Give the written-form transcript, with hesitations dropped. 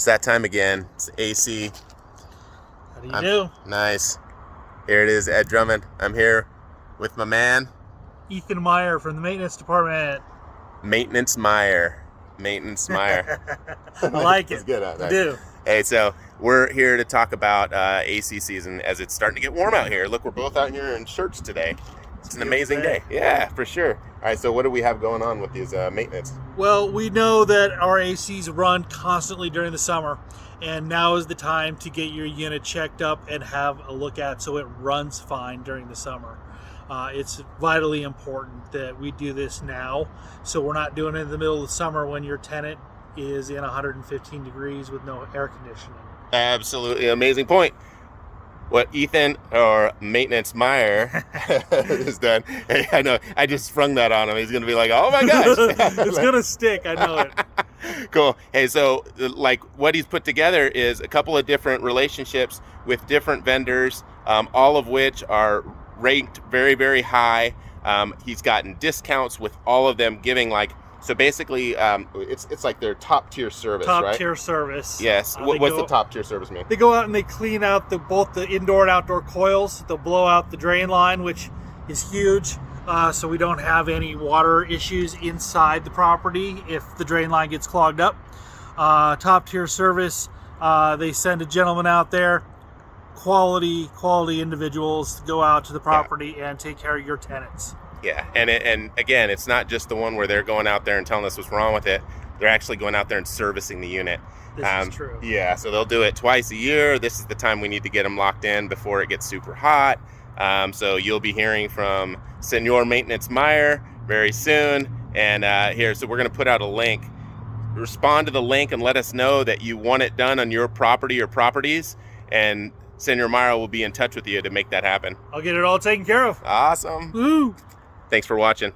It's that time again. It's AC. How do you do? Nice. Here it is, Ed Drummond. I'm here with my man, Ethan Meyer from the maintenance department. Maintenance Meyer. Maintenance Meyer. I like it. It's good, huh? I do. Hey, so we're here to talk about AC season as it's starting to get warm out here. Look, we're both out here in shirts today. It's an amazing day. Yeah, for sure. All right, so what do we have going on with these maintenance? Well, we know that our ACs run constantly during the summer, and now is the time to get your unit checked up and have a look at so it runs fine during the summer. It's vitally important that we do this now, so we're not doing it in the middle of the summer when your tenant is in 115 degrees with no air conditioning. Absolutely amazing point. What Ethan, or Maintenance Meyer, has done. Hey, I know, I just sprung that on him. He's going to be like, oh my gosh. It's going to stick, I know it. Cool. Hey, so like what he's put together is a couple of different relationships with different vendors, all of which are ranked very, very high. He's gotten discounts with all of them giving so basically, it's like their top tier service, right? Top tier service. Yes. What's the top tier service mean? They go out and they clean out both the indoor and outdoor coils. They'll blow out the drain line, which is huge, so we don't have any water issues inside the property if the drain line gets clogged up. Top tier service. They send a gentleman out there, quality individuals to go out to the property and take care of your tenants. Yeah, and again, it's not just the one where they're going out there and telling us what's wrong with it. They're actually going out there and servicing the unit. This is true. Yeah, so they'll do it twice a year. This is the time we need to get them locked in before it gets super hot. So you'll be hearing from Senor Maintenance Meyer very soon. And so we're going to put out a link. Respond to the link and let us know that you want it done on your property or properties. And Senor Meyer will be in touch with you to make that happen. I'll get it all taken care of. Awesome. Woo! Thanks for watching.